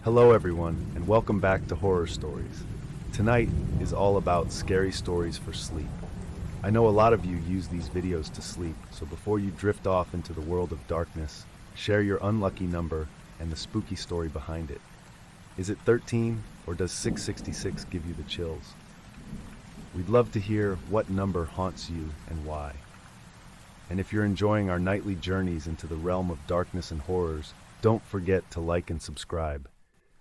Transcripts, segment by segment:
Hello everyone, and welcome back to Horror Stories. Tonight is all about scary stories for sleep. I know a lot of you use these videos to sleep, so before you drift off into the world of darkness, share your unlucky number and the spooky story behind it. Is it 13, or does 666 give you the chills? We'd love to hear what number haunts you and why. And if you're enjoying our nightly journeys into the realm of darkness and horrors, don't forget to like and subscribe.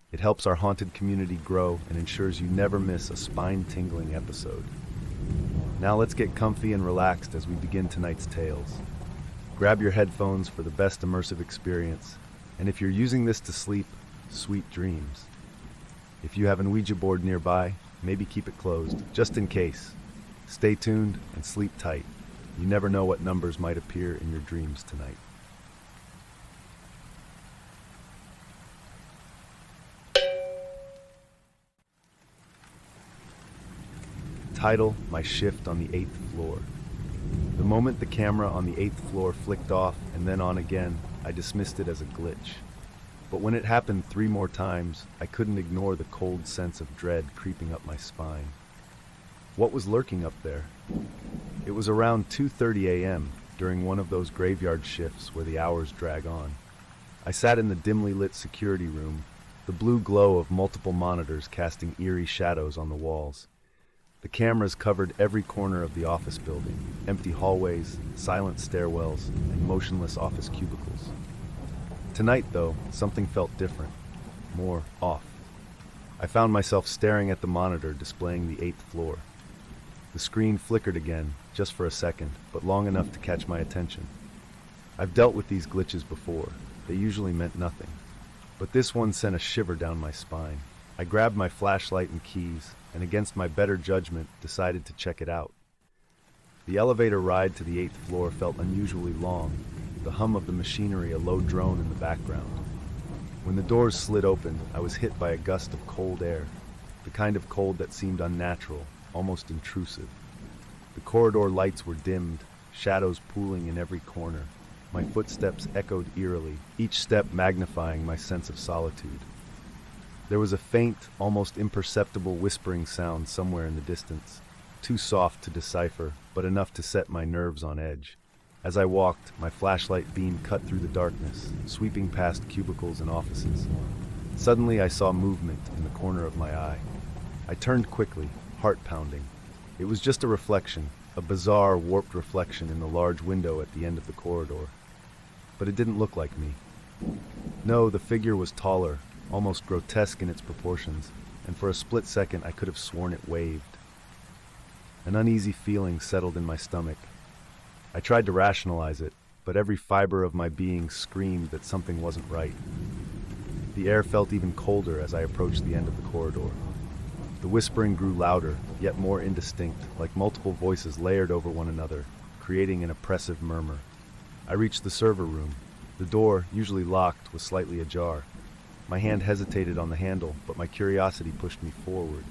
It helps our haunted community grow and ensures you never miss a spine-tingling episode. Now let's get comfy and relaxed as we begin tonight's tales. Grab your headphones for the best immersive experience, and if you're using this to sleep, sweet dreams. If you have an Ouija board nearby, maybe keep it closed, just in case. Stay tuned and sleep tight. You never know what numbers might appear in your dreams tonight. Title: My Shift on the 8th Floor. The moment the camera on the 8th floor flicked off and then on again, I dismissed it as a glitch. But when it happened 3 more times, I couldn't ignore the cold sense of dread creeping up my spine. What was lurking up there? It was around 2:30 a.m. during one of those graveyard shifts where the hours drag on. I sat in the dimly lit security room, the blue glow of multiple monitors casting eerie shadows on the walls. The cameras covered every corner of the office building, empty hallways, silent stairwells, and motionless office cubicles. Tonight, though, something felt different, more off. I found myself staring at the monitor displaying the 8th floor. The screen flickered again, just for a second, but long enough to catch my attention. I've dealt with these glitches before. They usually meant nothing. But this one sent a shiver down my spine. I grabbed my flashlight and keys, and against my better judgment, decided to check it out. The elevator ride to the 8th floor felt unusually long, the hum of the machinery a low drone in the background. When the doors slid open, I was hit by a gust of cold air, the kind of cold that seemed unnatural, almost intrusive. The corridor lights were dimmed, shadows pooling in every corner. My footsteps echoed eerily, each step magnifying my sense of solitude. There was a faint, almost imperceptible whispering sound somewhere in the distance, too soft to decipher, but enough to set my nerves on edge. As I walked, my flashlight beam cut through the darkness, sweeping past cubicles and offices. Suddenly I saw movement in the corner of my eye. I turned quickly, heart pounding. It was just a reflection, a bizarre, warped reflection in the large window at the end of the corridor. But it didn't look like me. No, the figure was taller, almost grotesque in its proportions, and for a split second I could have sworn it waved. An uneasy feeling settled in my stomach. I tried to rationalize it, but every fiber of my being screamed that something wasn't right. The air felt even colder as I approached the end of the corridor. The whispering grew louder, yet more indistinct, like multiple voices layered over one another, creating an oppressive murmur. I reached the server room. The door, usually locked, was slightly ajar. My hand hesitated on the handle, but my curiosity pushed me forward.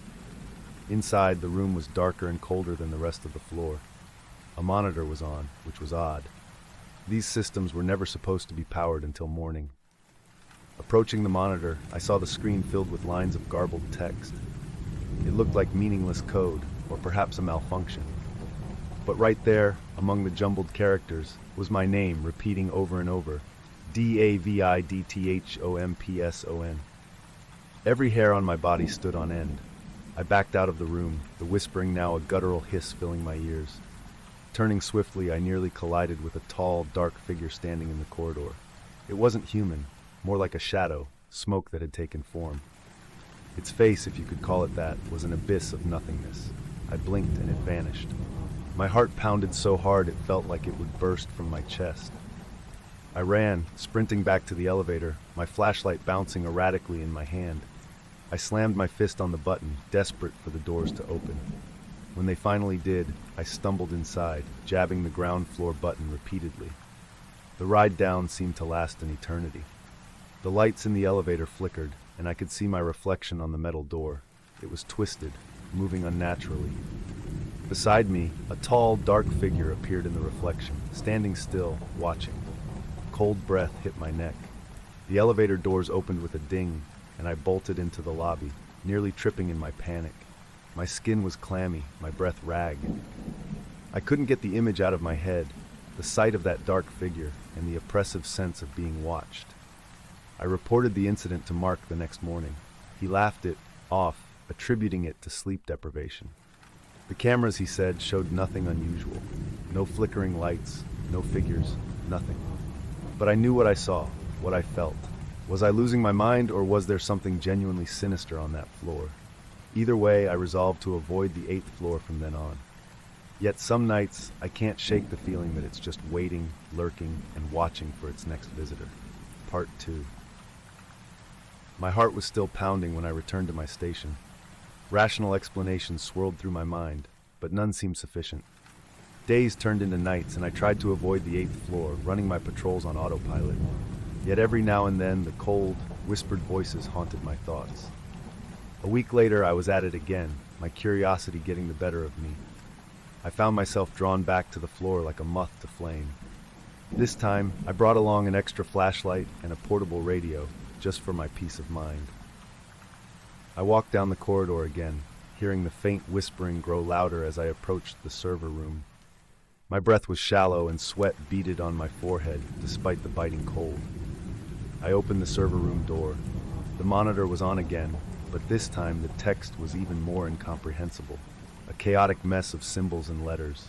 Inside, the room was darker and colder than the rest of the floor. A monitor was on, which was odd. These systems were never supposed to be powered until morning. Approaching the monitor, I saw the screen filled with lines of garbled text. It looked like meaningless code, or perhaps a malfunction. But right there, among the jumbled characters, was my name repeating over and over. Davidthomson. Every hair on my body stood on end. I backed out of the room, the whispering now a guttural hiss filling my ears. Turning swiftly, I nearly collided with a tall, dark figure standing in the corridor. It wasn't human, more like a shadow, smoke that had taken form. Its face, if you could call it that, was an abyss of nothingness. I blinked and it vanished. My heart pounded so hard it felt like it would burst from my chest. I ran, sprinting back to the elevator, my flashlight bouncing erratically in my hand. I slammed my fist on the button, desperate for the doors to open. When they finally did, I stumbled inside, jabbing the ground floor button repeatedly. The ride down seemed to last an eternity. The lights in the elevator flickered, and I could see my reflection on the metal door. It was twisted, moving unnaturally. Beside me, a tall, dark figure appeared in the reflection, standing still, watching. Cold breath hit my neck. The elevator doors opened with a ding, and I bolted into the lobby, nearly tripping in my panic. My skin was clammy, my breath ragged. I couldn't get the image out of my head, the sight of that dark figure, and the oppressive sense of being watched. I reported the incident to Mark the next morning. He laughed it off, attributing it to sleep deprivation. The cameras, he said, showed nothing unusual. No flickering lights, no figures, nothing. But I knew what I saw, what I felt. Was I losing my mind, or was there something genuinely sinister on that floor? Either way, I resolved to avoid the 8th floor from then on. Yet some nights, I can't shake the feeling that it's just waiting, lurking, and watching for its next visitor. Part 2. My heart was still pounding when I returned to my station. Rational explanations swirled through my mind, but none seemed sufficient. Days turned into nights, and I tried to avoid the 8th floor, running my patrols on autopilot. Yet every now and then, the cold, whispered voices haunted my thoughts. A week later, I was at it again, my curiosity getting the better of me. I found myself drawn back to the floor like a moth to flame. This time, I brought along an extra flashlight and a portable radio, just for my peace of mind. I walked down the corridor again, hearing the faint whispering grow louder as I approached the server room. My breath was shallow and sweat beaded on my forehead, despite the biting cold. I opened the server room door. The monitor was on again, but this time the text was even more incomprehensible, a chaotic mess of symbols and letters.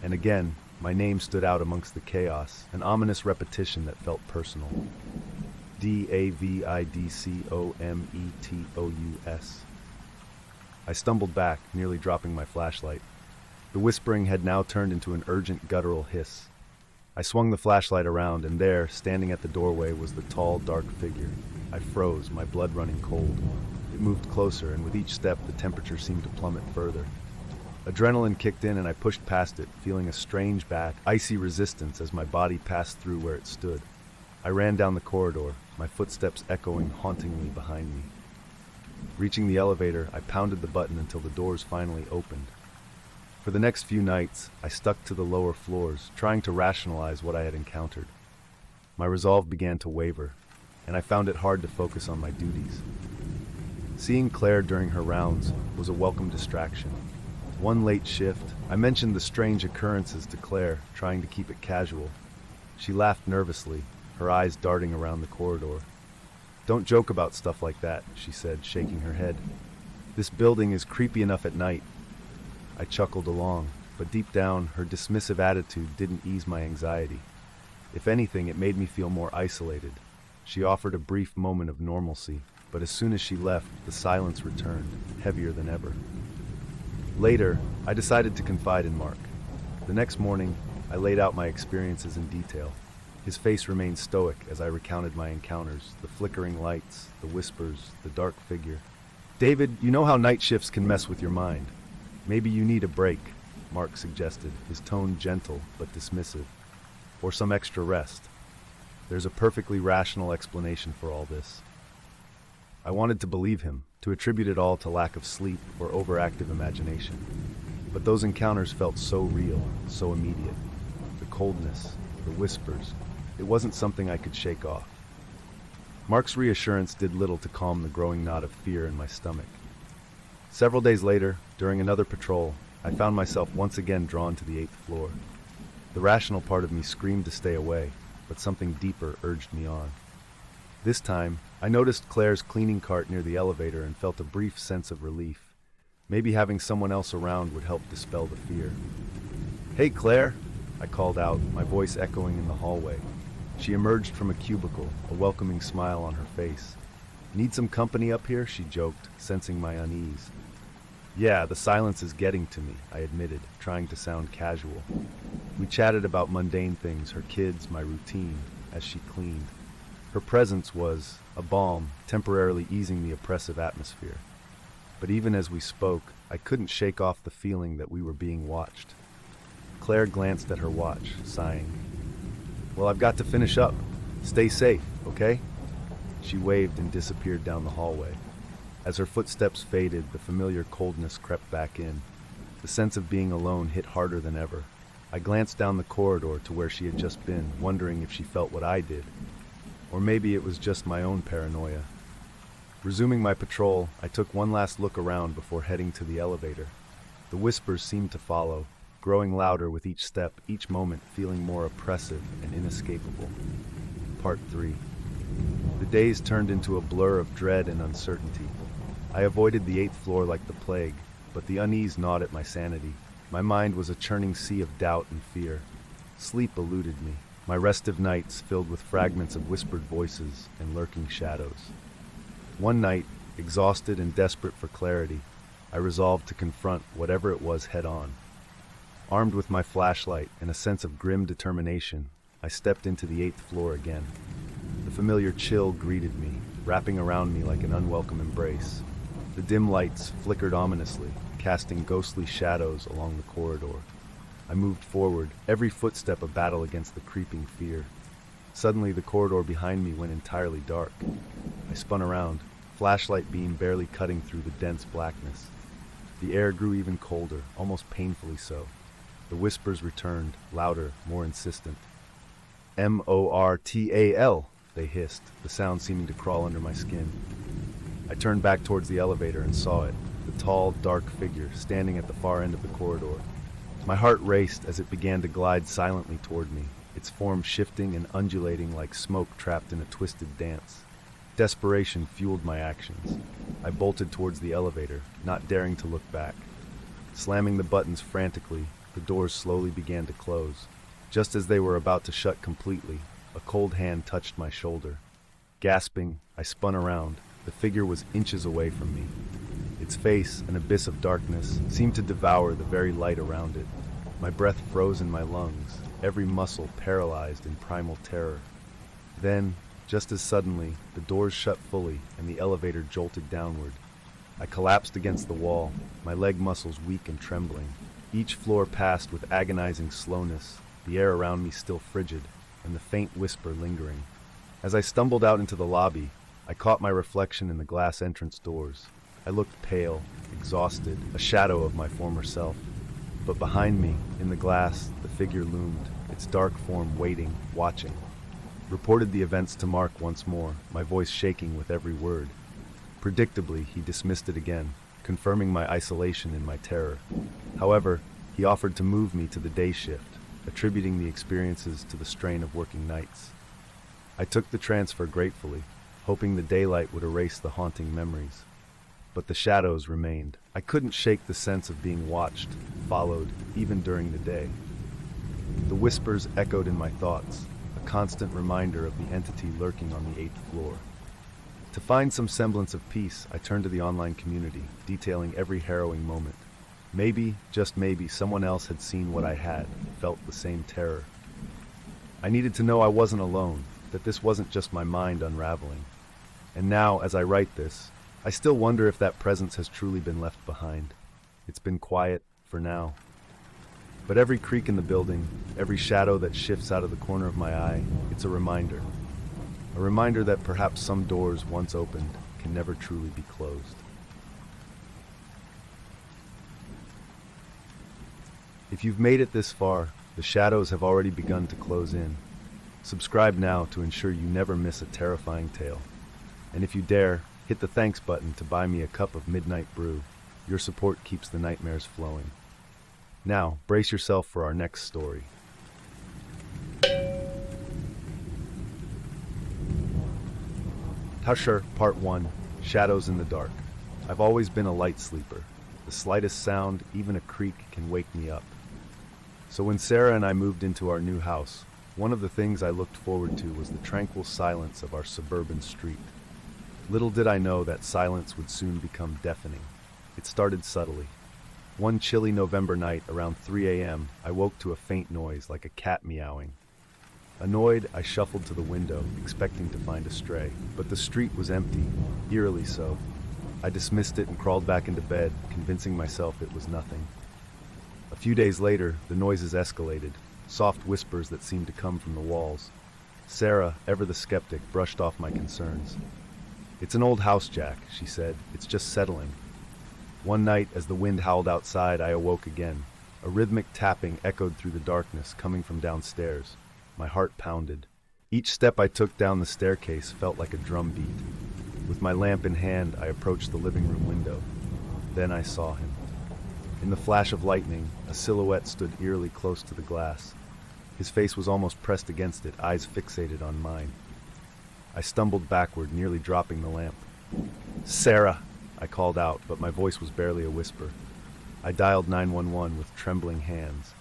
And again, my name stood out amongst the chaos, an ominous repetition that felt personal. Davidcommetous. I stumbled back, nearly dropping my flashlight. The whispering had now turned into an urgent guttural hiss. I swung the flashlight around, and there, standing at the doorway, was the tall, dark figure. I froze, my blood running cold. It moved closer, and with each step, the temperature seemed to plummet further. Adrenaline kicked in, and I pushed past it, feeling a strange, icy resistance as my body passed through where it stood. I ran down the corridor, my footsteps echoing hauntingly behind me. Reaching the elevator, I pounded the button until the doors finally opened. For the next few nights, I stuck to the lower floors, trying to rationalize what I had encountered. My resolve began to waver, and I found it hard to focus on my duties. Seeing Claire during her rounds was a welcome distraction. One late shift, I mentioned the strange occurrences to Claire, trying to keep it casual. She laughed nervously, her eyes darting around the corridor. "Don't joke about stuff like that," she said, shaking her head. "This building is creepy enough at night." I chuckled along, but deep down, her dismissive attitude didn't ease my anxiety. If anything, it made me feel more isolated. She offered a brief moment of normalcy, but as soon as she left, the silence returned, heavier than ever. Later, I decided to confide in Mark. The next morning, I laid out my experiences in detail. His face remained stoic as I recounted my encounters, the flickering lights, the whispers, the dark figure. "David, you know how night shifts can mess with your mind. Maybe you need a break," Mark suggested, his tone gentle but dismissive. "Or some extra rest. There's a perfectly rational explanation for all this." I wanted to believe him, to attribute it all to lack of sleep or overactive imagination. But those encounters felt so real, so immediate. The coldness, the whispers, it wasn't something I could shake off. Mark's reassurance did little to calm the growing knot of fear in my stomach. Several days later, during another patrol, I found myself once again drawn to the 8th floor. The rational part of me screamed to stay away, but something deeper urged me on. This time, I noticed Claire's cleaning cart near the elevator and felt a brief sense of relief. Maybe having someone else around would help dispel the fear. "Hey, Claire!" I called out, my voice echoing in the hallway. She emerged from a cubicle, a welcoming smile on her face. "Need some company up here?" she joked, sensing my unease. "Yeah, the silence is getting to me," I admitted, trying to sound casual. We chatted about mundane things, her kids, my routine, as she cleaned. Her presence was a balm, temporarily easing the oppressive atmosphere. But even as we spoke, I couldn't shake off the feeling that we were being watched. Claire glanced at her watch, sighing. "Well, I've got to finish up. Stay safe, okay?" She waved and disappeared down the hallway. As her footsteps faded, the familiar coldness crept back in. The sense of being alone hit harder than ever. I glanced down the corridor to where she had just been, wondering if she felt what I did. Or maybe it was just my own paranoia. Resuming my patrol, I took one last look around before heading to the elevator. The whispers seemed to follow, growing louder with each step, each moment feeling more oppressive and inescapable. Part 3. The days turned into a blur of dread and uncertainty. I avoided the 8th floor like the plague, but the unease gnawed at my sanity. My mind was a churning sea of doubt and fear. Sleep eluded me, my restive nights filled with fragments of whispered voices and lurking shadows. One night, exhausted and desperate for clarity, I resolved to confront whatever it was head-on. Armed with my flashlight and a sense of grim determination, I stepped into the 8th floor again. The familiar chill greeted me, wrapping around me like an unwelcome embrace. The dim lights flickered ominously, casting ghostly shadows along the corridor. I moved forward, every footstep a battle against the creeping fear. Suddenly, the corridor behind me went entirely dark. I spun around, flashlight beam barely cutting through the dense blackness. The air grew even colder, almost painfully so. The whispers returned, louder, more insistent. "M-O-R-T-A-L," they hissed, the sound seeming to crawl under my skin. I turned back towards the elevator and saw it, the tall, dark figure standing at the far end of the corridor. My heart raced as it began to glide silently toward me, its form shifting and undulating like smoke trapped in a twisted dance. Desperation fueled my actions. I bolted towards the elevator, not daring to look back. Slamming the buttons frantically, the doors slowly began to close. Just as they were about to shut completely, a cold hand touched my shoulder. Gasping, I spun around. The figure was inches away from me. Its face, an abyss of darkness, seemed to devour the very light around it. My breath froze in my lungs, every muscle paralyzed in primal terror. Then, just as suddenly, the doors shut fully and the elevator jolted downward. I collapsed against the wall, my leg muscles weak and trembling. Each floor passed with agonizing slowness, the air around me still frigid, and the faint whisper lingering. As I stumbled out into the lobby, I caught my reflection in the glass entrance doors. I looked pale, exhausted, a shadow of my former self. But behind me, in the glass, the figure loomed, its dark form waiting, watching. Reported the events to Mark once more, my voice shaking with every word. Predictably, he dismissed it again, confirming my isolation and my terror. However, he offered to move me to the day shift, attributing the experiences to the strain of working nights. I took the transfer gratefully, hoping the daylight would erase the haunting memories. But the shadows remained. I couldn't shake the sense of being watched, followed, even during the day. The whispers echoed in my thoughts, a constant reminder of the entity lurking on the 8th floor. To find some semblance of peace, I turned to the online community, detailing every harrowing moment. Maybe, just maybe, someone else had seen what I had, felt the same terror. I needed to know I wasn't alone, that this wasn't just my mind unraveling. And now, as I write this, I still wonder if that presence has truly been left behind. It's been quiet, for now. But every creak in the building, every shadow that shifts out of the corner of my eye, it's a reminder. A reminder that perhaps some doors once opened can never truly be closed. If you've made it this far, the shadows have already begun to close in. Subscribe now to ensure you never miss a terrifying tale. And if you dare, hit the thanks button to buy me a cup of midnight brew. Your support keeps the nightmares flowing. Now, brace yourself for our next story. Tusher, Part 1, Shadows in the Dark. I've always been a light sleeper. The slightest sound, even a creak, can wake me up. So when Sarah and I moved into our new house, one of the things I looked forward to was the tranquil silence of our suburban street. Little did I know that silence would soon become deafening. It started subtly. One chilly November night around 3 a.m., I woke to a faint noise like a cat meowing. Annoyed, I shuffled to the window, expecting to find a stray, but the street was empty, eerily so. I dismissed it and crawled back into bed, convincing myself it was nothing. A few days later, the noises escalated, soft whispers that seemed to come from the walls. Sarah, ever the skeptic, brushed off my concerns. "It's an old house, Jack," she said. "It's just settling." One night, as the wind howled outside, I awoke again. A rhythmic tapping echoed through the darkness, coming from downstairs. My heart pounded. Each step I took down the staircase felt like a drum beat. With my lamp in hand, I approached the living room window. Then I saw him. In the flash of lightning, a silhouette stood eerily close to the glass. His face was almost pressed against it, eyes fixated on mine. I stumbled backward, nearly dropping the lamp. "Sarah!" I called out, but my voice was barely a whisper. I dialed 911 with trembling hands.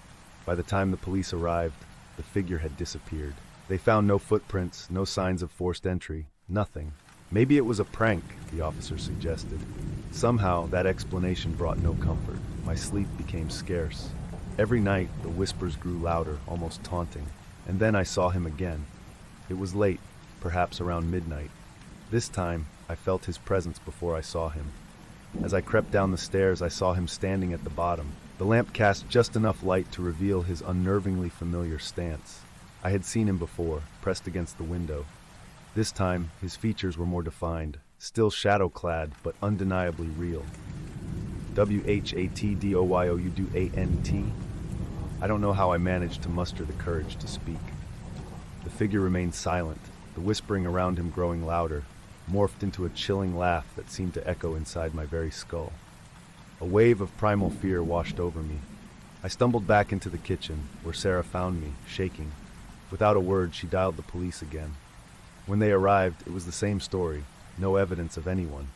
By the time the police arrived, the figure had disappeared. They found no footprints, no signs of forced entry, nothing. Maybe it was a prank, the officer suggested. Somehow, that explanation brought no comfort. My sleep became scarce. Every night, the whispers grew louder, almost taunting. And then I saw him again. It was late, perhaps around midnight. This time, I felt his presence before I saw him. As I crept down the stairs, I saw him standing at the bottom. The lamp cast just enough light to reveal his unnervingly familiar stance. I had seen him before, pressed against the window. This time, his features were more defined, still shadow-clad, but undeniably real. "WHATDOYOUDANT? I don't know how I managed to muster the courage to speak. The figure remained silent, the whispering around him growing louder, morphed into a chilling laugh that seemed to echo inside my very skull. A wave of primal fear washed over me. I stumbled back into the kitchen, where Sarah found me, shaking. Without a word, she dialed the police again. When they arrived, it was the same story, no evidence of anyone.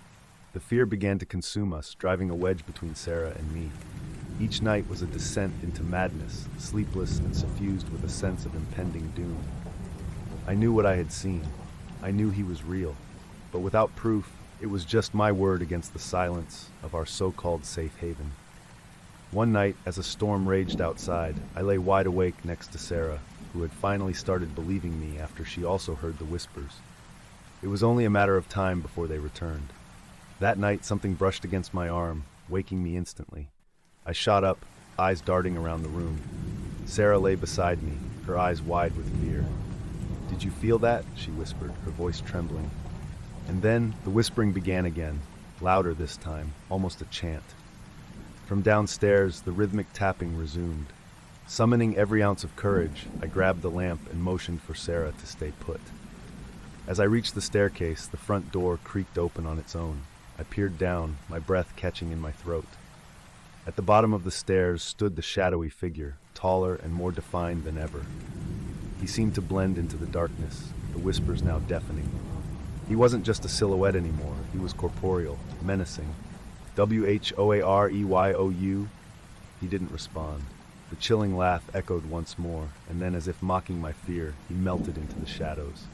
The fear began to consume us, driving a wedge between Sarah and me. Each night was a descent into madness, sleepless and suffused with a sense of impending doom. I knew what I had seen. I knew he was real. But without proof, it was just my word against the silence of our so-called safe haven. One night, as a storm raged outside, I lay wide awake next to Sarah, who had finally started believing me after she also heard the whispers. It was only a matter of time before they returned. That night, something brushed against my arm, waking me instantly. I shot up, eyes darting around the room. Sarah lay beside me, her eyes wide with fear. "Did you feel that?" she whispered, her voice trembling. And then the whispering began again, louder this time, almost a chant. From downstairs, the rhythmic tapping resumed. Summoning every ounce of courage, I grabbed the lamp and motioned for Sarah to stay put. As I reached the staircase, the front door creaked open on its own. I peered down, my breath catching in my throat. At the bottom of the stairs stood the shadowy figure, taller and more defined than ever. He seemed to blend into the darkness, the whispers now deafening. He wasn't just a silhouette anymore, he was corporeal, menacing. "WHOAREYOU? He didn't respond. The chilling laugh echoed once more, and then, as if mocking my fear, he melted into the shadows.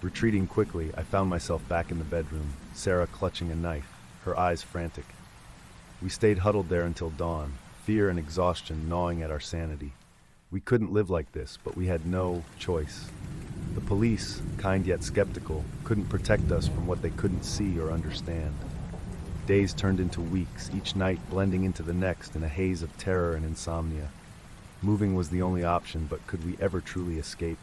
Retreating quickly, I found myself back in the bedroom, Sarah clutching a knife, her eyes frantic. We stayed huddled there until dawn, fear and exhaustion gnawing at our sanity. We couldn't live like this, but we had no choice. The police, kind yet skeptical, couldn't protect us from what they couldn't see or understand. Days turned into weeks, each night blending into the next in a haze of terror and insomnia. Moving was the only option, but could we ever truly escape?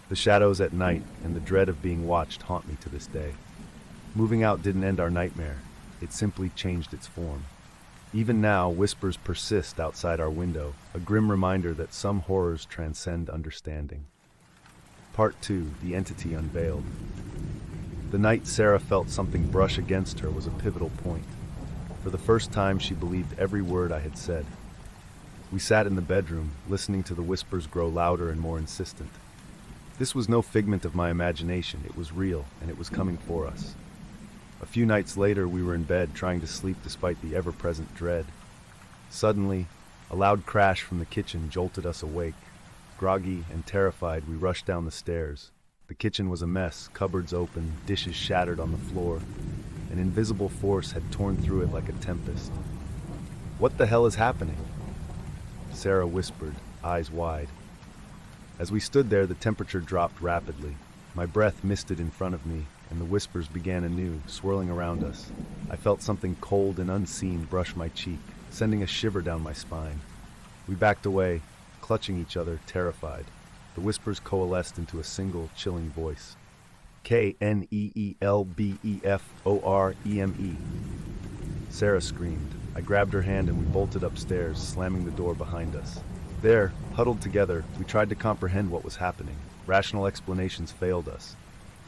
The shadows at night and the dread of being watched haunt me to this day. Moving out didn't end our nightmare. It simply changed its form. Even now, whispers persist outside our window, a grim reminder that some horrors transcend understanding. Part 2, The Entity Unveiled. The night Sarah felt something brush against her was a pivotal point. For the first time, she believed every word I had said. We sat in the bedroom, listening to the whispers grow louder and more insistent. This was no figment of my imagination, it was real, and it was coming for us. A few nights later, we were in bed, trying to sleep despite the ever-present dread. Suddenly, a loud crash from the kitchen jolted us awake. Groggy and terrified, we rushed down the stairs. The kitchen was a mess, cupboards open, dishes shattered on the floor. An invisible force had torn through it like a tempest. "What the hell is happening?" Sarah whispered, eyes wide. As we stood there, the temperature dropped rapidly. My breath misted in front of me, and the whispers began anew, swirling around us. I felt something cold and unseen brush my cheek, sending a shiver down my spine. We backed away, clutching each other, terrified. The whispers coalesced into a single, chilling voice. "KNEELBEFOREME. Sarah screamed. I grabbed her hand and we bolted upstairs, slamming the door behind us. There, huddled together, we tried to comprehend what was happening. Rational explanations failed us.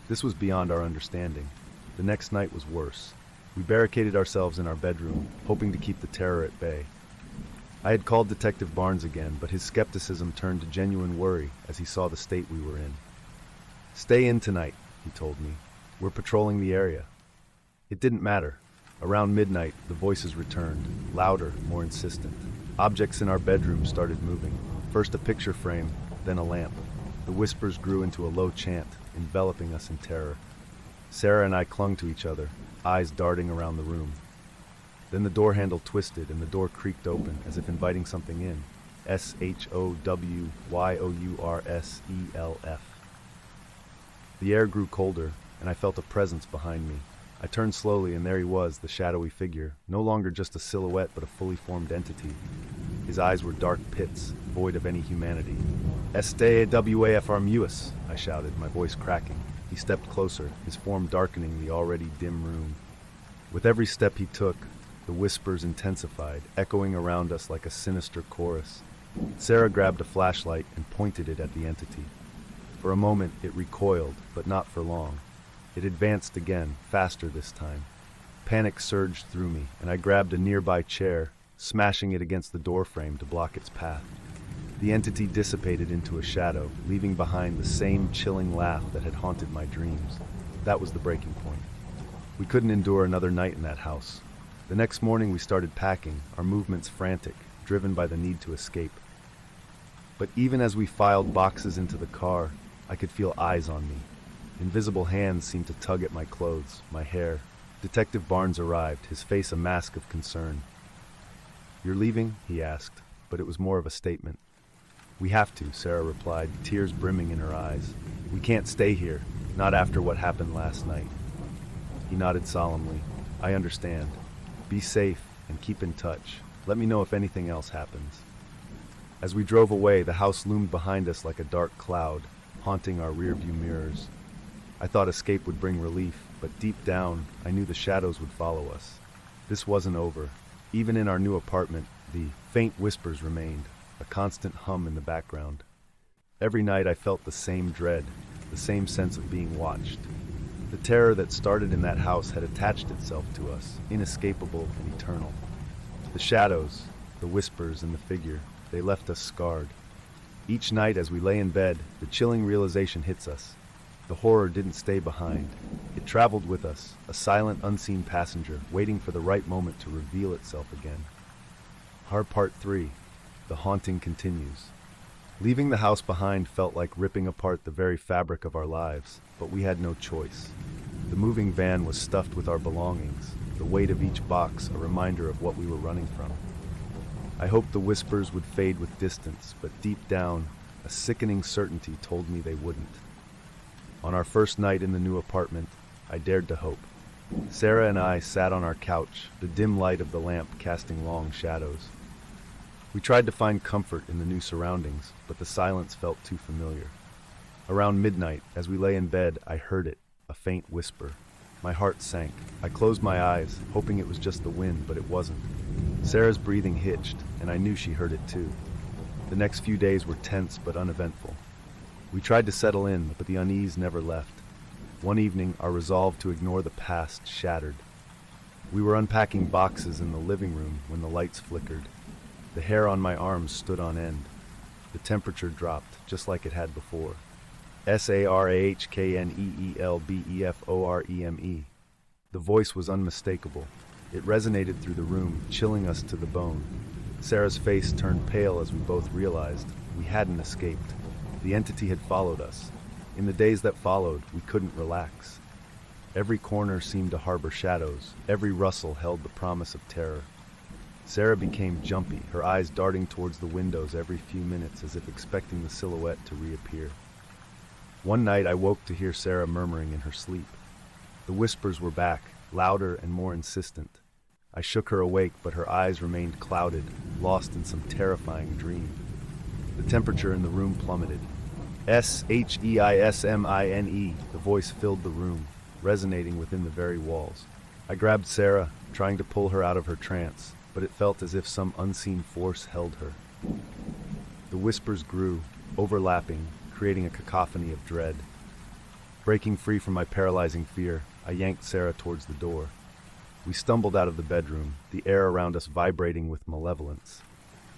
This was beyond our understanding. The next night was worse. We barricaded ourselves in our bedroom, hoping to keep the terror at bay. I had called Detective Barnes again, but his skepticism turned to genuine worry as he saw the state we were in. "Stay in tonight," he told me. "We're patrolling the area." It didn't matter. Around midnight, the voices returned, louder, more insistent. Objects in our bedroom started moving. First a picture frame, then a lamp. The whispers grew into a low chant, enveloping us in terror. Sarah and I clung to each other, eyes darting around the room. Then the door handle twisted and the door creaked open, as if inviting something in. SHOWYOURSELF. The air grew colder, and I felt a presence behind me. I turned slowly, and there he was, the shadowy figure, no longer just a silhouette but a fully formed entity. His eyes were dark pits, void of any humanity. "STAWAFR, I shouted, my voice cracking. He stepped closer, his form darkening the already dim room. With every step he took, the whispers intensified, echoing around us like a sinister chorus. Sarah grabbed a flashlight and pointed it at the entity. For a moment, it recoiled, but not for long. It advanced again, faster this time. Panic surged through me, and I grabbed a nearby chair, smashing it against the doorframe to block its path. The entity dissipated into a shadow, leaving behind the same chilling laugh that had haunted my dreams. That was the breaking point. We couldn't endure another night in that house. The next morning we started packing, our movements frantic, driven by the need to escape. But even as we filed boxes into the car, I could feel eyes on me. Invisible hands seemed to tug at my clothes, my hair. Detective Barnes arrived, his face a mask of concern. "You're leaving?" he asked, but it was more of a statement. "We have to," Sarah replied, tears brimming in her eyes. "We can't stay here, not after what happened last night." He nodded solemnly. "I understand. Be safe and keep in touch. Let me know if anything else happens." As we drove away, the house loomed behind us like a dark cloud, haunting our rearview mirrors. I thought escape would bring relief, but deep down, I knew the shadows would follow us. This wasn't over. Even in our new apartment, the faint whispers remained, a constant hum in the background. Every night I felt the same dread, the same sense of being watched. The terror that started in that house had attached itself to us, inescapable and eternal. The shadows, the whispers, and the figure, they left us scarred. Each night as we lay in bed, the chilling realization hits us. The horror didn't stay behind. It traveled with us, a silent, unseen passenger, waiting for the right moment to reveal itself again. Our Part 3. The haunting continues. Leaving the house behind felt like ripping apart the very fabric of our lives, but we had no choice. The moving van was stuffed with our belongings, the weight of each box a reminder of what we were running from. I hoped the whispers would fade with distance, but deep down, a sickening certainty told me they wouldn't. On our first night in the new apartment, I dared to hope. Sarah and I sat on our couch, the dim light of the lamp casting long shadows. We tried to find comfort in the new surroundings, but the silence felt too familiar. Around midnight, as we lay in bed, I heard it, a faint whisper. My heart sank. I closed my eyes, hoping it was just the wind, but it wasn't. Sarah's breathing hitched, and I knew she heard it too. The next few days were tense but uneventful. We tried to settle in, but the unease never left. One evening, our resolve to ignore the past shattered. We were unpacking boxes in the living room when the lights flickered. The hair on my arms stood on end. The temperature dropped, just like it had before. SARAHKNEELBEFOREME. The voice was unmistakable. It resonated through the room, chilling us to the bone. Sarah's face turned pale as we both realized we hadn't escaped. The entity had followed us. In the days that followed, we couldn't relax. Every corner seemed to harbor shadows. Every rustle held the promise of terror. Sarah became jumpy, her eyes darting towards the windows every few minutes as if expecting the silhouette to reappear. One night I woke to hear Sarah murmuring in her sleep. The whispers were back, louder and more insistent. I shook her awake, but her eyes remained clouded, lost in some terrifying dream. The temperature in the room plummeted. SHEISMINE, the voice filled the room, resonating within the very walls. I grabbed Sarah, trying to pull her out of her trance, but it felt as if some unseen force held her. The whispers grew, overlapping, creating a cacophony of dread. Breaking free from my paralyzing fear, I yanked Sarah towards the door. We stumbled out of the bedroom, the air around us vibrating with malevolence.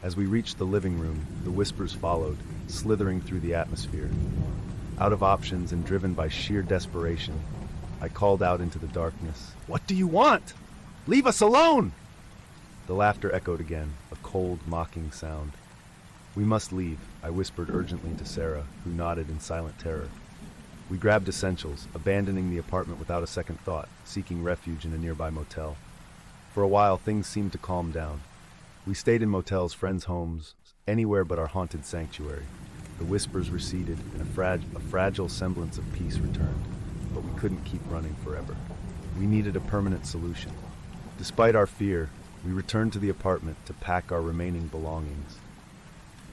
As we reached the living room, the whispers followed, slithering through the atmosphere. Out of options and driven by sheer desperation, I called out into the darkness. "What do you want? Leave us alone!" The laughter echoed again, a cold, mocking sound. "We must leave," I whispered urgently to Sarah, who nodded in silent terror. We grabbed essentials, abandoning the apartment without a second thought, seeking refuge in a nearby motel. For a while, things seemed to calm down. We stayed in motels, friends' homes, anywhere but our haunted sanctuary. The whispers receded, and a fragile semblance of peace returned. But we couldn't keep running forever. We needed a permanent solution. Despite our fear, we returned to the apartment to pack our remaining belongings.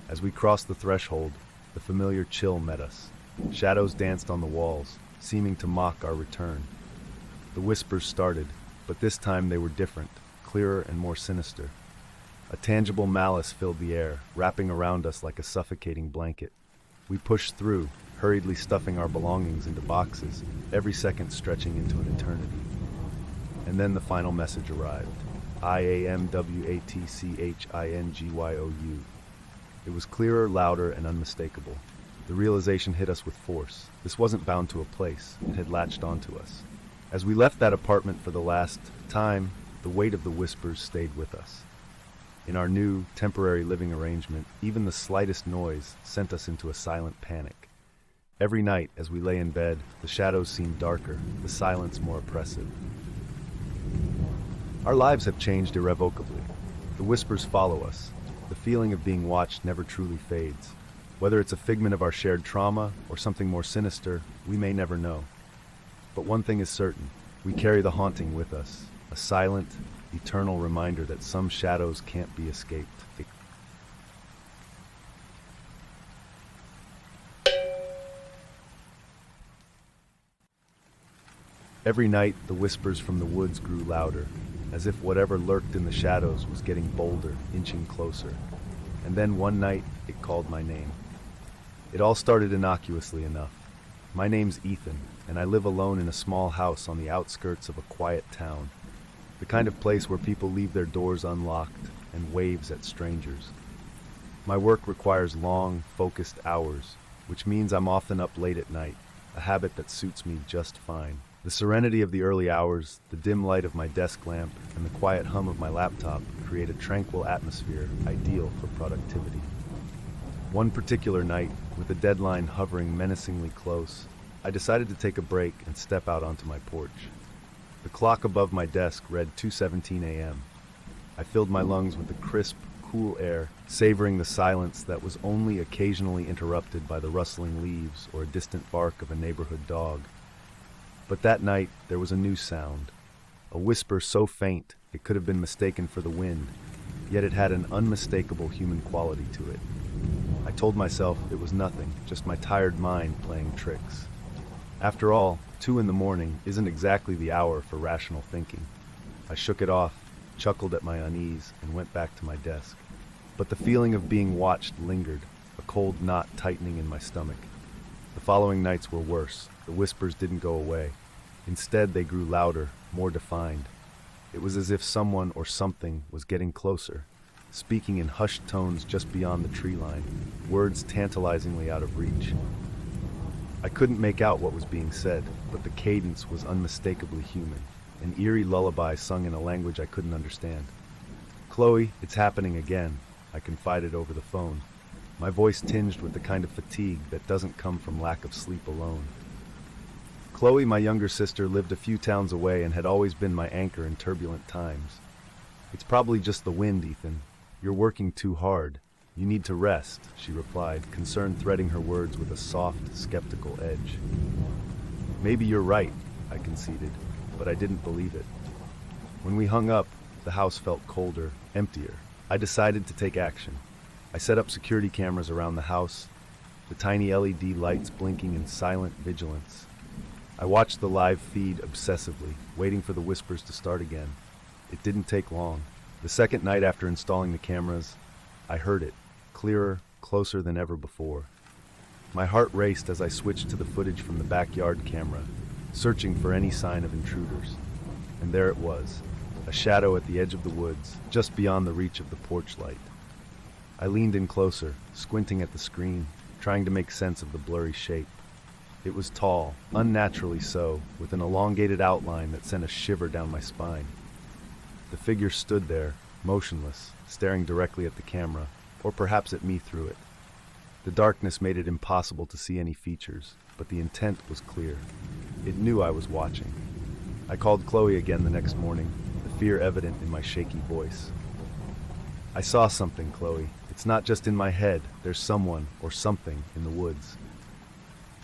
As we crossed the threshold, the familiar chill met us. Shadows danced on the walls, seeming to mock our return. The whispers started, but this time they were different, clearer and more sinister. A tangible malice filled the air, wrapping around us like a suffocating blanket. We pushed through, hurriedly stuffing our belongings into boxes, every second stretching into an eternity. And then the final message arrived. IAMWATCHINGYOU. It was clearer, louder, and unmistakable. The realization hit us with force. This wasn't bound to a place. It had latched onto us. As we left that apartment for the last time, the weight of the whispers stayed with us. In our new, temporary living arrangement, even the slightest noise sent us into a silent panic. Every night, as we lay in bed, the shadows seemed darker, the silence more oppressive. Our lives have changed irrevocably. The whispers follow us. The feeling of being watched never truly fades. Whether it's a figment of our shared trauma or something more sinister, we may never know. But one thing is certain, we carry the haunting with us, a silent, eternal reminder that some shadows can't be escaped. Every night, the whispers from the woods grew louder, as if whatever lurked in the shadows was getting bolder, inching closer. And then one night, it called my name. It all started innocuously enough. My name's Ethan, and I live alone in a small house on the outskirts of a quiet town. The kind of place where people leave their doors unlocked and waves at strangers. My work requires long, focused hours, which means I'm often up late at night, a habit that suits me just fine. The serenity of the early hours, the dim light of my desk lamp, and the quiet hum of my laptop create a tranquil atmosphere ideal for productivity. One particular night, with the deadline hovering menacingly close, I decided to take a break and step out onto my porch. The clock above my desk read 2:17 a.m. I filled my lungs with the crisp, cool air, savoring the silence that was only occasionally interrupted by the rustling leaves or a distant bark of a neighborhood dog. But that night, there was a new sound, a whisper so faint it could have been mistaken for the wind, yet it had an unmistakable human quality to it. I told myself it was nothing, just my tired mind playing tricks. After all, 2 a.m. isn't exactly the hour for rational thinking. I shook it off, chuckled at my unease, and went back to my desk. But the feeling of being watched lingered, a cold knot tightening in my stomach. The following nights were worse. The whispers didn't go away. Instead, they grew louder, more defined. It was as if someone or something was getting closer, speaking in hushed tones just beyond the tree line, words tantalizingly out of reach. I couldn't make out what was being said, but the cadence was unmistakably human, an eerie lullaby sung in a language I couldn't understand. "Chloe, it's happening again," I confided over the phone, my voice tinged with the kind of fatigue that doesn't come from lack of sleep alone. Chloe, my younger sister, lived a few towns away and had always been my anchor in turbulent times. "It's probably just the wind, Ethan. You're working too hard. You need to rest," she replied, concern threading her words with a soft, skeptical edge. "Maybe you're right," I conceded, but I didn't believe it. When we hung up, the house felt colder, emptier. I decided to take action. I set up security cameras around the house, the tiny LED lights blinking in silent vigilance. I watched the live feed obsessively, waiting for the whispers to start again. It didn't take long. The second night after installing the cameras, I heard it, clearer, closer than ever before. My heart raced as I switched to the footage from the backyard camera, searching for any sign of intruders. And there it was, a shadow at the edge of the woods, just beyond the reach of the porch light. I leaned in closer, squinting at the screen, trying to make sense of the blurry shape. It was tall, unnaturally so, with an elongated outline that sent a shiver down my spine. The figure stood there, motionless, staring directly at the camera, or perhaps at me through it. The darkness made it impossible to see any features, but the intent was clear. It knew I was watching. I called Chloe again the next morning, the fear evident in my shaky voice. "I saw something, Chloe. It's not just in my head. There's someone, or something, in the woods."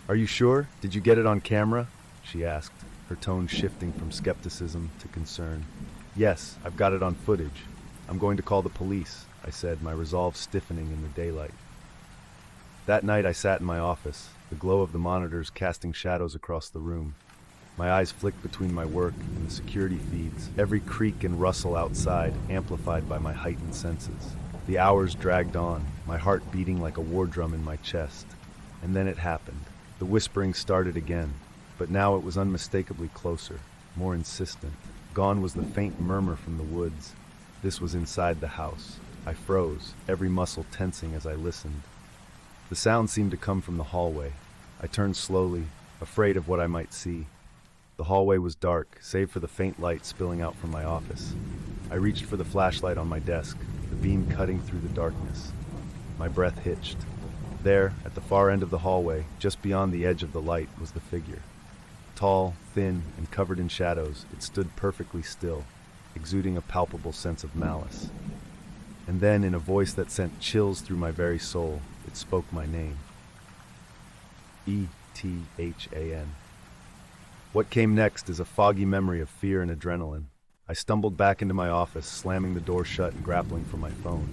"Are you sure? Did you get it on camera?" she asked, her tone shifting from skepticism to concern. "Yes, I've got it on footage. I'm going to call the police," I said, my resolve stiffening in the daylight. That night I sat in my office, the glow of the monitors casting shadows across the room. My eyes flicked between my work and the security feeds, every creak and rustle outside amplified by my heightened senses. The hours dragged on, my heart beating like a war drum in my chest. And then it happened. The whispering started again, but now it was unmistakably closer, more insistent. Gone was the faint murmur from the woods. This was inside the house. I froze, every muscle tensing as I listened. The sound seemed to come from the hallway. I turned slowly, afraid of what I might see. The hallway was dark, save for the faint light spilling out from my office. I reached for the flashlight on my desk, the beam cutting through the darkness. My breath hitched. There, at the far end of the hallway, just beyond the edge of the light, was the figure. Tall, thin, and covered in shadows, it stood perfectly still, exuding a palpable sense of malice. And then, in a voice that sent chills through my very soul, it spoke my name. E-T-H-A-N. What came next is a foggy memory of fear and adrenaline. I stumbled back into my office, slamming the door shut and grappling for my phone.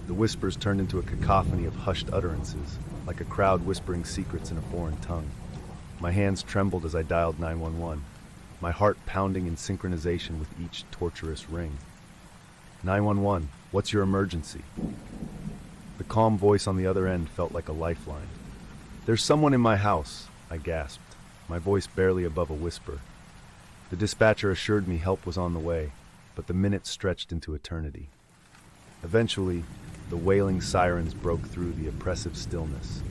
The whispers turned into a cacophony of hushed utterances, like a crowd whispering secrets in a foreign tongue. My hands trembled as I dialed 911, my heart pounding in synchronization with each torturous ring. 911, what's your emergency? The calm voice on the other end felt like a lifeline. There's someone in my house, I gasped, my voice barely above a whisper. The dispatcher assured me help was on the way, but the minutes stretched into eternity. Eventually, the wailing sirens broke through the oppressive stillness.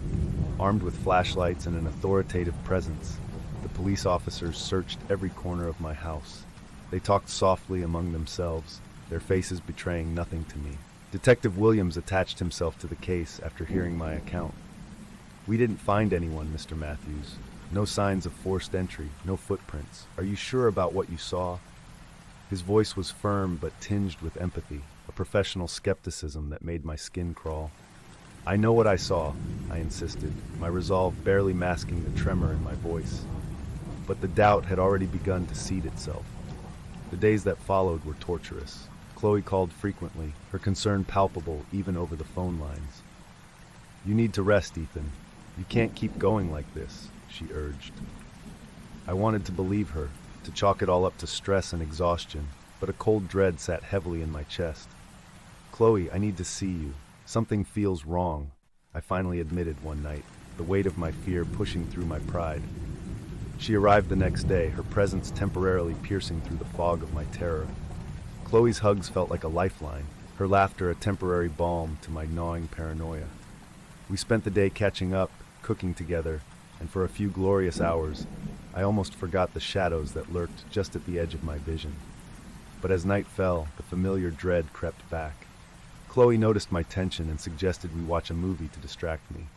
Armed with flashlights and an authoritative presence, the police officers searched every corner of my house. They talked softly among themselves, their faces betraying nothing to me. Detective Williams attached himself to the case after hearing my account. "We didn't find anyone, Mr. Matthews. No signs of forced entry, no footprints. Are you sure about what you saw?" His voice was firm but tinged with empathy, a professional skepticism that made my skin crawl. "I know what I saw," I insisted, my resolve barely masking the tremor in my voice. But the doubt had already begun to seed itself. The days that followed were torturous. Chloe called frequently, her concern palpable even over the phone lines. "You need to rest, Ethan. You can't keep going like this," she urged. I wanted to believe her, to chalk it all up to stress and exhaustion, but a cold dread sat heavily in my chest. "Chloe, I need to see you. Something feels wrong," I finally admitted one night, the weight of my fear pushing through my pride. She arrived the next day, her presence temporarily piercing through the fog of my terror. Chloe's hugs felt like a lifeline, her laughter a temporary balm to my gnawing paranoia. We spent the day catching up, cooking together, and for a few glorious hours, I almost forgot the shadows that lurked just at the edge of my vision. But as night fell, the familiar dread crept back. Chloe noticed my tension and suggested we watch a movie to distract me.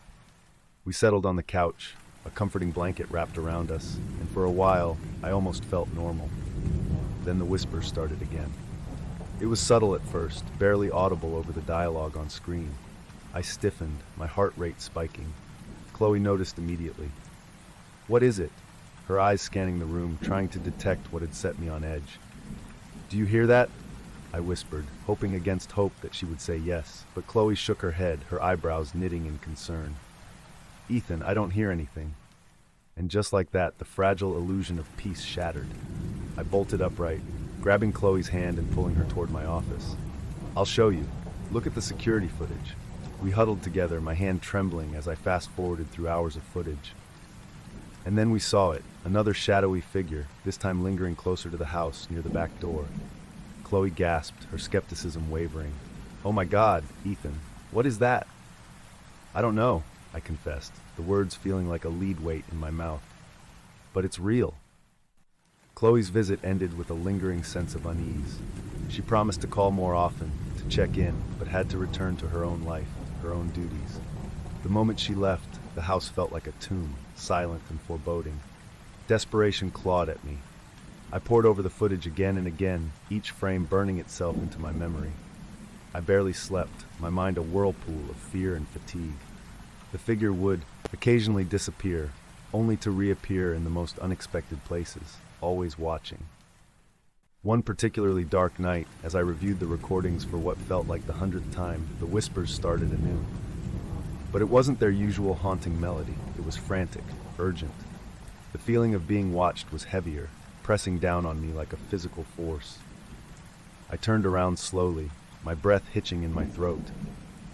We settled on the couch, a comforting blanket wrapped around us, and for a while, I almost felt normal. Then the whispers started again. It was subtle at first, barely audible over the dialogue on screen. I stiffened, my heart rate spiking. Chloe noticed immediately. "What is it?" Her eyes scanning the room, trying to detect what had set me on edge. "Do you hear that?" I whispered, hoping against hope that she would say yes, but Chloe shook her head, her eyebrows knitting in concern. "Ethan, I don't hear anything." And just like that, the fragile illusion of peace shattered. I bolted upright, grabbing Chloe's hand and pulling her toward my office. "I'll show you. Look at the security footage." We huddled together, my hand trembling as I fast-forwarded through hours of footage. And then we saw it, another shadowy figure, this time lingering closer to the house, near the back door. Chloe gasped, her skepticism wavering. "Oh my God, Ethan, what is that?" "I don't know," I confessed, the words feeling like a lead weight in my mouth. "But it's real." Chloe's visit ended with a lingering sense of unease. She promised to call more often, to check in, but had to return to her own life, her own duties. The moment she left, the house felt like a tomb, silent and foreboding. Desperation clawed at me. I pored over the footage again and again, each frame burning itself into my memory. I barely slept, my mind a whirlpool of fear and fatigue. The figure would occasionally disappear, only to reappear in the most unexpected places, always watching. One particularly dark night, as I reviewed the recordings for what felt like the 100th time, the whispers started anew. But it wasn't their usual haunting melody. It was frantic, urgent. The feeling of being watched was heavier, pressing down on me like a physical force. I turned around slowly, my breath hitching in my throat.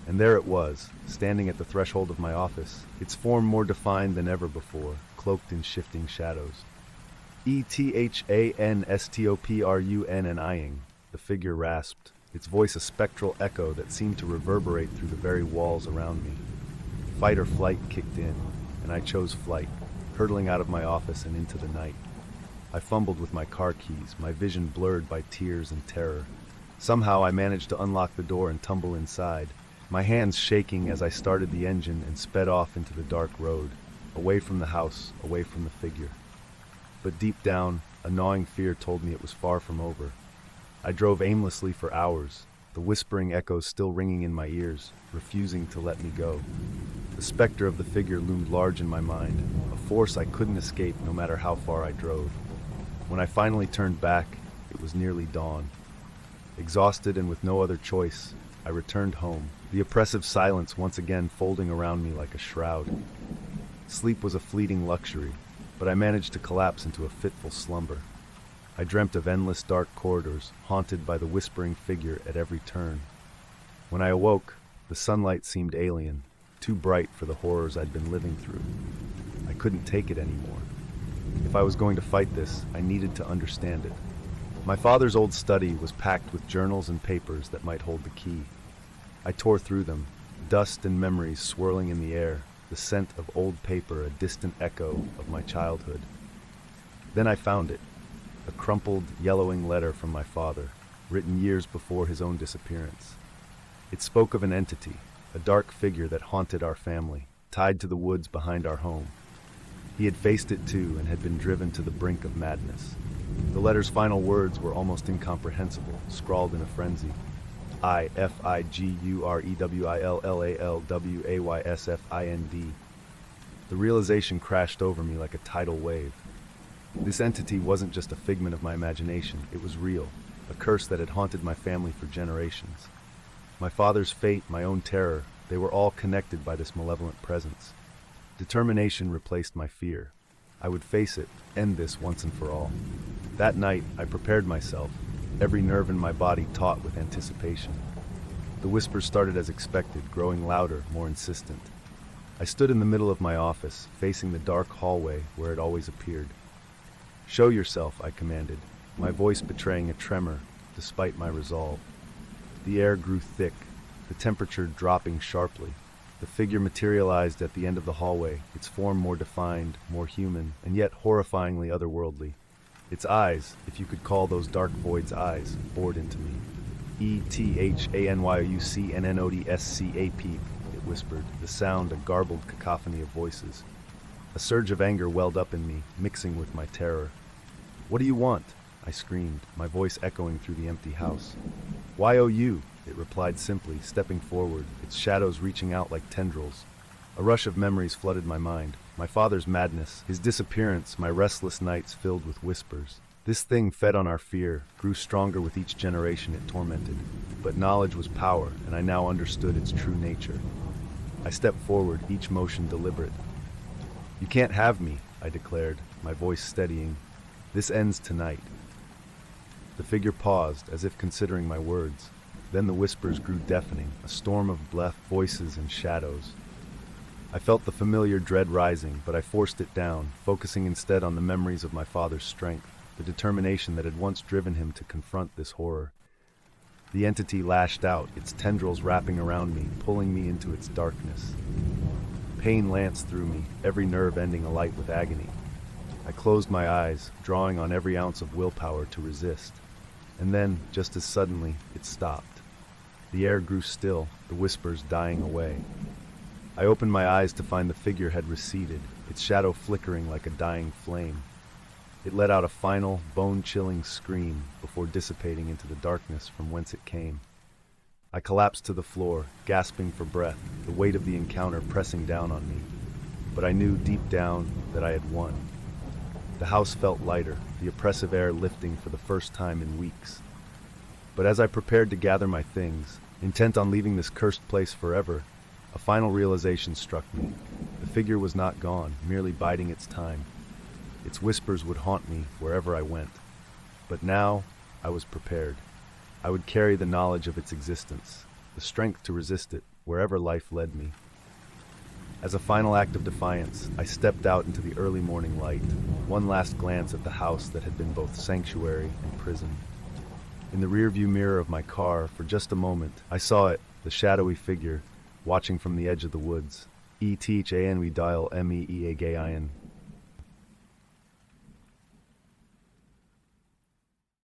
And there it was, standing at the threshold of my office, its form more defined than ever before, cloaked in shifting shadows. "ETHANSTOPRUN and eyeing," the figure rasped, its voice a spectral echo that seemed to reverberate through the very walls around me. Fight or flight kicked in, and I chose flight, hurtling out of my office and into the night. I fumbled with my car keys, my vision blurred by tears and terror. Somehow I managed to unlock the door and tumble inside, my hands shaking as I started the engine and sped off into the dark road, away from the house, away from the figure. But deep down, a gnawing fear told me it was far from over. I drove aimlessly for hours, the whispering echoes still ringing in my ears, refusing to let me go. The specter of the figure loomed large in my mind, a force I couldn't escape no matter how far I drove. When I finally turned back, it was nearly dawn. Exhausted and with no other choice, I returned home, the oppressive silence once again folding around me like a shroud. Sleep was a fleeting luxury, but I managed to collapse into a fitful slumber. I dreamt of endless dark corridors, haunted by the whispering figure at every turn. When I awoke, the sunlight seemed alien, too bright for the horrors I'd been living through. I couldn't take it anymore. If I was going to fight this, I needed to understand it. My father's old study was packed with journals and papers that might hold the key. I tore through them, dust and memories swirling in the air, the scent of old paper a distant echo of my childhood. Then I found it, a crumpled, yellowing letter from my father, written years before his own disappearance. It spoke of an entity, a dark figure that haunted our family, tied to the woods behind our home. He had faced it too and had been driven to the brink of madness. The letter's final words were almost incomprehensible, scrawled in a frenzy. IFIGUREWILLALWAYSFIND. The realization crashed over me like a tidal wave. This entity wasn't just a figment of my imagination, it was real, a curse that had haunted my family for generations. My father's fate, my own terror, they were all connected by this malevolent presence. Determination replaced my fear. I would face it, end this once and for all. That night, I prepared myself, every nerve in my body taut with anticipation. The whispers started as expected, growing louder, more insistent. I stood in the middle of my office, facing the dark hallway where it always appeared. "Show yourself," I commanded, my voice betraying a tremor, despite my resolve. The air grew thick, the temperature dropping sharply. The figure materialized at the end of the hallway, its form more defined, more human, and yet horrifyingly otherworldly. Its eyes, if you could call those dark voids eyes, bored into me. "ETHANYOUCNNODSCAP," it whispered, the sound a garbled cacophony of voices. A surge of anger welled up in me, mixing with my terror. "What do you want?" I screamed, my voice echoing through the empty house. "YOU," it replied simply, stepping forward, its shadows reaching out like tendrils. A rush of memories flooded my mind. My father's madness, his disappearance, my restless nights filled with whispers. This thing fed on our fear, grew stronger with each generation it tormented. But knowledge was power, and I now understood its true nature. I stepped forward, each motion deliberate. "You can't have me," I declared, my voice steadying. "This ends tonight." The figure paused, as if considering my words. Then the whispers grew deafening, a storm of breath, voices, and shadows. I felt the familiar dread rising, but I forced it down, focusing instead on the memories of my father's strength, the determination that had once driven him to confront this horror. The entity lashed out, its tendrils wrapping around me, pulling me into its darkness. Pain lanced through me, every nerve ending alight with agony. I closed my eyes, drawing on every ounce of willpower to resist. And then, just as suddenly, it stopped. The air grew still, the whispers dying away. I opened my eyes to find the figure had receded, its shadow flickering like a dying flame. It let out a final, bone-chilling scream before dissipating into the darkness from whence it came. I collapsed to the floor, gasping for breath, the weight of the encounter pressing down on me. But I knew deep down that I had won. The house felt lighter, the oppressive air lifting for the first time in weeks. But as I prepared to gather my things, intent on leaving this cursed place forever, a final realization struck me. The figure was not gone, merely biding its time. Its whispers would haunt me wherever I went. But now, I was prepared. I would carry the knowledge of its existence, the strength to resist it, wherever life led me. As a final act of defiance, I stepped out into the early morning light, one last glance at the house that had been both sanctuary and prison. In the rearview mirror of my car, for just a moment, I saw it, the shadowy figure, watching from the edge of the woods. E-T-H-A-N we dial M-E-E-A-G-I-N.